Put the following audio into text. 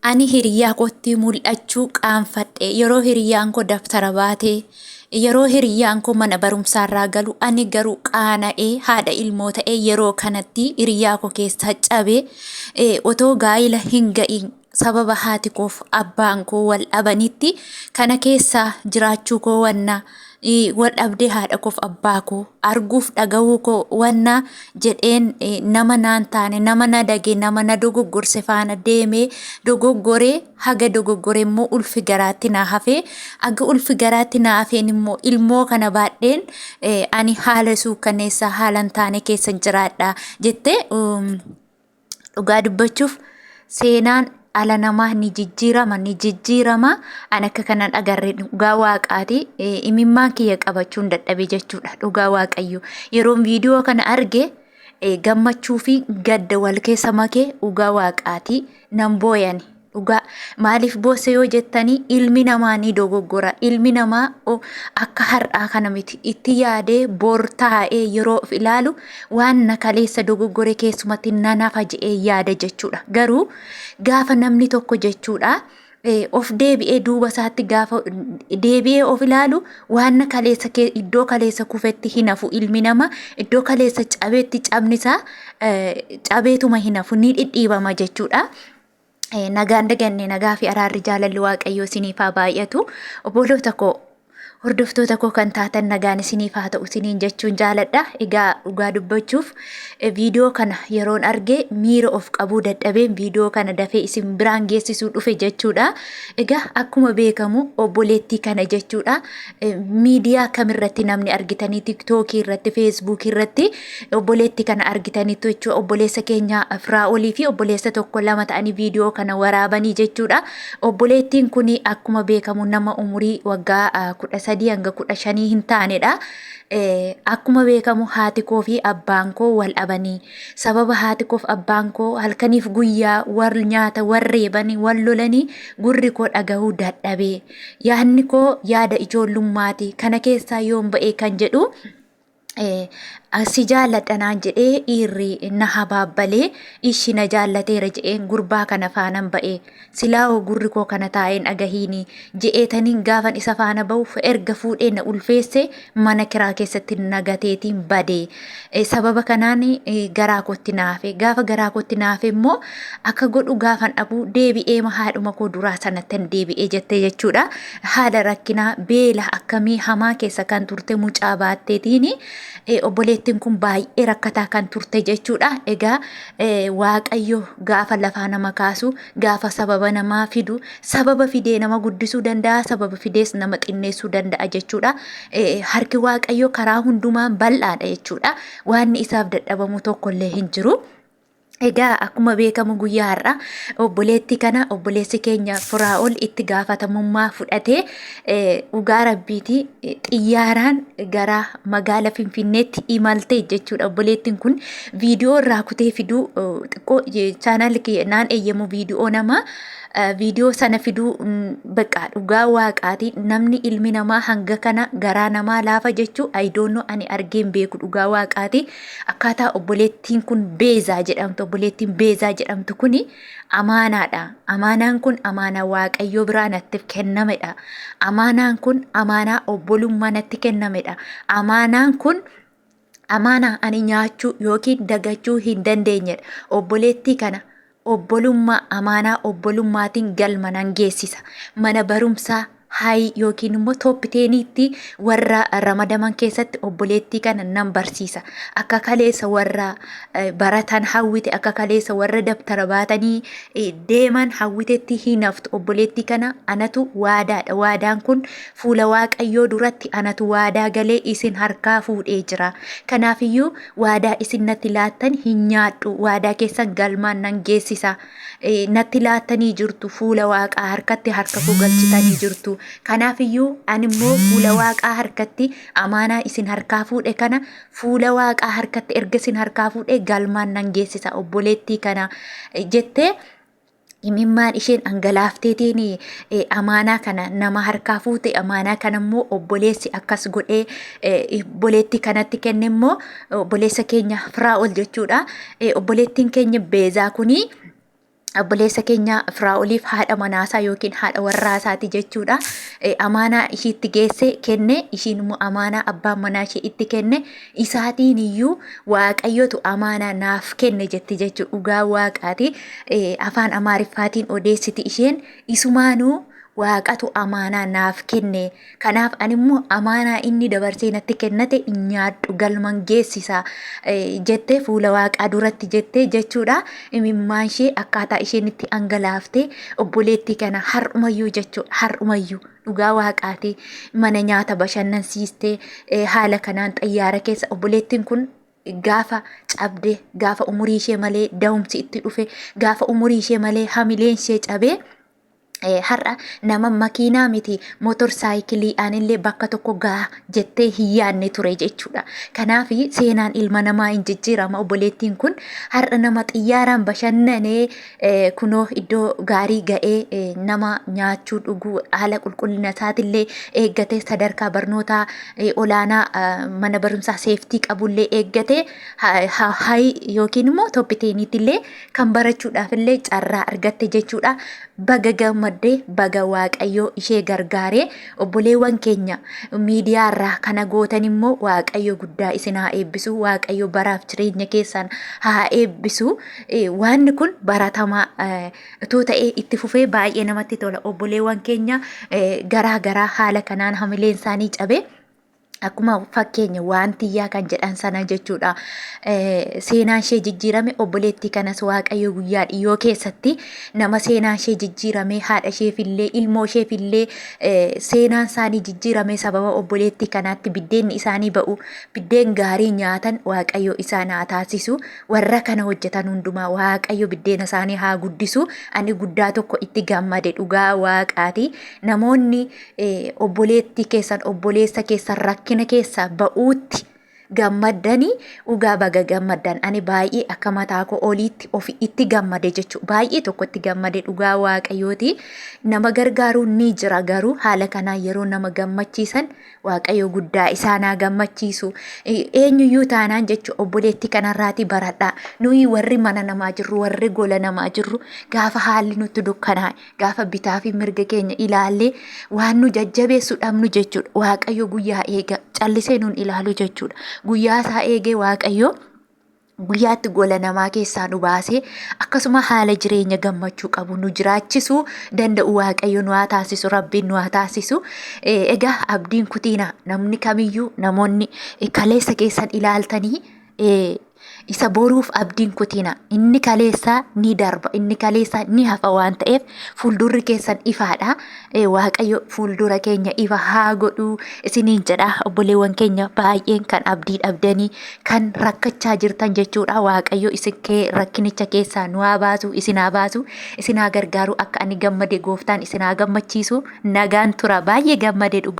Ani hiriyaa kootti mul'achuu qaanfadhe yeroo hiriyaan koo daftara baatee yeroo hiriyaan koo mana barumsaarraa galu ani garuu qaana'ee haadha ilmoo ta'ee yeroo kanatti hiriyaa koo keessa cabee otoo gaa'ila hin ga'in sababa haati koof abbaan koo wal dhabanitti kana keessa jiraachuu koo wanna wal dhabdee haadha koof abbaa koo arguuf dhagahuu koo wanna jedheen nama naan taane nama na dage nama na dogoggorse faana deemee dogoggoree haga dogoggore immoo ulfi garaatti na hafee aga ulfi garaatti na hafeen immoo ilmoo kana baadheen ani haala suukkaneessa haalan taane keessa jiraadha jettee dhugaa dubbachuuf seenaan ala namaa ni jijjiirama an akka kanan agarre dhugaa waaqaati imimmaan kiyya qabachuun dadhabe jechuudha dhugaa waaqayyo yeroon viidiyoo kana arge gammachuu fi gadda wal keessa makee dhugaa waaqaati nan booyani dhugaa maaliif boosse yoo jettanii ilmi namaa ni dogoggora ilmi namaa akka har'aa kana miti itti yaadee bor taa'ee yeroo of ilaalu waan na kaleessa dogoggore keessumatti nanafa je'ee yaada jechuudha garuu gaafa namni tokko jechuudha of deebi'ee duuba isaatti gaafa deebi'ee of ilaalu waan kaleessa iddoo kaleessa kufetti hinafu ilmi namaa iddoo kaleessa cabeetti cabnisaa cabeetuma hinafu ni dhidhiibama jechuudha. Nagaan daganne nagaa fi araarri jaalalli waaqayyoo isiniif haa baay'atu obboloota koo hordoftoota koo kan taatan nagaan isiniif haa ta'u isiniin jechuun jaaladha. Egaa dhugaa dubbachuuf viidiyoo kana yeroon arge miira of qabuu dadhabeen viidiyoo kana dafee isin biraan geessisuu dhufe jechuudha. Egaa akkuma beekamu obboleettii kana jechuudha miidiyaa kamirratti namni argitanii tiktookii irratti feesbuukii irratti obboleettii kana argitaniitu jechuudha obboleessa keenya Firaa'olii fi obboleessa tokko lama ta'anii viidiyoo kana waraabanii jechuudha. Obboleettiin kun akkuma beekamu nama umurii waggaa 13 hanga 15 hin taanedha. Akkuma beekamu haati koo fi abbaan koo wal dhabanii sababa haati koo fi abbaan koo halkaniif guyyaa war nyaata war reebanii wal lolanii gurri koo dhagahuu dadhabee yaadni koo yaada ijoollummaati kana keessaa yoon ba'ee kan jedhu si jaalladhanaan jedhee dhiirri na habaabbalee ishi na jaallateera jedheen gurbaa kana faanan ba'ee silaa gurri koo kana taa'een dhagahiini jedheetaniin gaafan isa faana ba'uuf erga fuudhee na ulfeesse mana kiraa keessatti nagateetiin badee sababa kanaan garaa kootti naafe gaafa garaa kootti naafe immoo akka godhu gaafan dhabuu deebi'ee haadhuma koo duraa sanatti deebi'ee jettee jechuudha. Haala rakkinaa beela akkamii hamaa keessa kan turte mucaa baatteetiin obboleettiin kun baay'ee rakkataa kan turte jechuudha. Egaa waaqayyo gaafa lafaa nama kaasu gaafa sababa namaa fidu sababa fidee nama guddisuu danda'a sababa fidees nama xinneessuu danda'a jechuudha. Harki waaqayyo karaa hundumaan bal'aadha jechuudha. Waan isaaf dadhabamu tokkollee hin jiru. Egaa akkuma beekamu guyyaa har'a obboleettii kana obboleessi keenya Firaa'ol itti gaafatamummaa fudhatee dhugaa rabbiiti xiyyaaraan gara magaala Finfinneetti imalte jechuudha. Obboleettiin kun viidiyoo irraa kutee fiduu xiqqoo chaanaalii naan eeyyamu viidiyoo nama viidiyoo sana fiduu bakka dhugaa waaqaati namni ilmi namaa hanga kana garaa namaa laafa jechuu aydoonnoo ani argeen beeku dhugaa waaqaati. Akkaataa obboleettiin kun beezaa jedhamtu obboleettiin beezaa jedhamtu kuni amaanaadha. Amaanaan kun amaanaa waaqayyoo biraa natti kennamedha. Amaanaan kun amaanaa obbolummaa natti kennamedha. Amaanaan kun amaanaa ani nyaachuu yookiin dagachuu hin dandeenyedha. Obboleettii kana obbolummaa amaanaa obbolummaatiin galma nan geessisa. Mana barumsaa hayi yookiin immoo tooppiteeniitti warra ramadaman keessatti obboleettii kana nan barsiisa. Akka kaleessa warra baratan hawwite akka kaleessa warra dabtara baatanii deeman hawwitetti hin haftu obboleettii kana anatu waadaadha. Waadaan kun fuula waaqayyoo duratti anatu waadaa galee isin harkaa fuudhee jira. Kanaafiyyuu waadaa isin natti laattan hin nyaadhu waadaa keessan galmaan nan geessisa. Natti laattanii jirtu fuula waaqaa harkatti harka koo galchitanii jirtu. Kanaafiyyuu ani immoo fuula waaqaa harkatti amaanaa isin harkaa fuudhe kana fuula waaqaa harkatti erga isin harkaa fuudhe galmaan nan geessisa obboleettii kana jettee imimmaan isheen angalaafteetiin amaanaa kana nama harkaa fuute amaanaa kana immoo obboleessi akkas godhee obboleettii kanatti kenne immoo obboleessa keenya Firaa'ol jechuudha. Obboleettiin keenya beezaa kunii obboleessa keenya Firaa'oliif haadha manaasaa yookiin haadha warraasaati jechuudha. Amaanaa ishiitti geesse kenne, ishiin immoo amaanaa abbaan manaa ishee itti kenne, isaatiin iyyuu waaqayyotu amaanaa naaf kenne jetti jechuudha. Dhugaa waaqaati. Afaan Amaariffaatiin odeessiti isheen isumaanuu waaqatu amaanaa naaf kenne. Kanaaf ani immoo amaanaa inni dabarsee natti kennate nyaadhu galman geessisa jettee fuula waaqaa duratti jettee jechuudha. Imimmaan ishee akkaataa isheen itti angalaaftee obboleettii kana har'umayyuu jechuudha. Har'umayyuu dhugaa waaqaati mana nyaata bashannansiistee haala kanaan xayyaara keessa obboleettiin kun gaafa cabde gaafa umurii ishee malee da'umsi itti dhufe gaafa umurii ishee malee hamileen ishee cabee har'a nama makiinaa miti motorsaayikilii aanillee bakka tokko gaa jettee hin yaadne ture jechuudha. Kanaaf seenaan ilma namaa hin jijjiirama. Obboleettiin kun har'a nama xiyyaaraan bashannanee kunoo iddoo gaarii ga'ee nama nyaachuu dhuguu haala qulqullina isaatillee eeggatee sadarkaa barnootaa olaanaa mana barumsaa seeftii qabullee eeggatee hayi yookiin immoo toppiteeniitillee kan barachuudhaaf illee carraa argatte jechuudha. Baga gammaddee baga waaqayyoo ishee gargaaree obboleewwan keenya miidiyaa irraa kana gootan immoo waaqayyo guddaa isin haa eebbisu. Waaqayyo baraaf jireenya keessan haa eebbisu. Waan kun baratamaa utuu ta'ee itti fufee baay'ee namatti tola. Obboleewwan keenya garaa garaa haala kanaan hamileen isaanii cabee akkuma fakkeenya waan tiyyaa kan jedhan sana jechuudha. Seenaan ishee jijjiirame obboleettii kanas waaqayyo guyyaa dhiyoo keessatti nama seenaan ishee jijjiirame haadha isheefillee ilmoo isheefillee seenaan isaanii jijjiirame sababa obboleettii kanaatti biddeenni isaanii ba'u biddeen gaarii nyaatan waaqayyo isaan haa taasisu. Warra kana hojjetan hundumaa waaqayyo biddeena isaanii haa guddisu. Ani guddaa tokko itti gammade dhugaa waaqaati. Namoonni obboleettii keessan obboleessa keessan rakkina keessaa ba'uutti gammaddanii dhugaa baga gammaddan. Ani baay'ee akka mataa koo oliitti ofi itti gammade jechuudha. Baay'ee tokko itti gammade dhugaa waaqayyooti. Nama gargaaruun ni jira garuu haala kanaan yeroo nama gammachiisan waaqayyo guddaa isaan haa gammachiisu. Eenyuyyuu taanaan jechuudha obboleettii kanarraati baradhaa. Nuyi warri mana namaa jirru warri gola namaa jirru gaafa haalli nutti dukkanaa'e gaafa bitaa fi mirga keenya ilaallee waan nu jajjabeessu dhabnu jechuudha. Waaqayyo guyyaa eega callisee nuun ilaalu jechuudha. Guyyaa isaa eegee waaqayyo guyyaatti gola namaa keessaa nu baasee akkasuma haala jireenya gammachuu qabu nu jiraachisuu danda'u waaqayyo nu haa taasisu. Rabbiin nu haa taasisu. Egaa abdiin kutiina namni kamiyyuu namoonni kaleessa keessan ilaaltanii isa boruuf abdiin kutiina. Inni kaleessaa ni darba, inni kaleessaa ni hafa waan ta'eef fuuldurri keessan ifaadha. Waaqayyo fuuldura keenya ifa haa godhu isiniin jedha. Obboleewwan keenya baay'een kan abdii dhabdanii kan rakkachaa jirtan jechuudha. Waaqayyo isin rakkinicha keessaa nu haa baasu, isin haa baasu, isin haa gargaaru. Akka ani gammade gooftaan isin haa gammachiisu. Nagaan tura baay'ee gammade dhuga.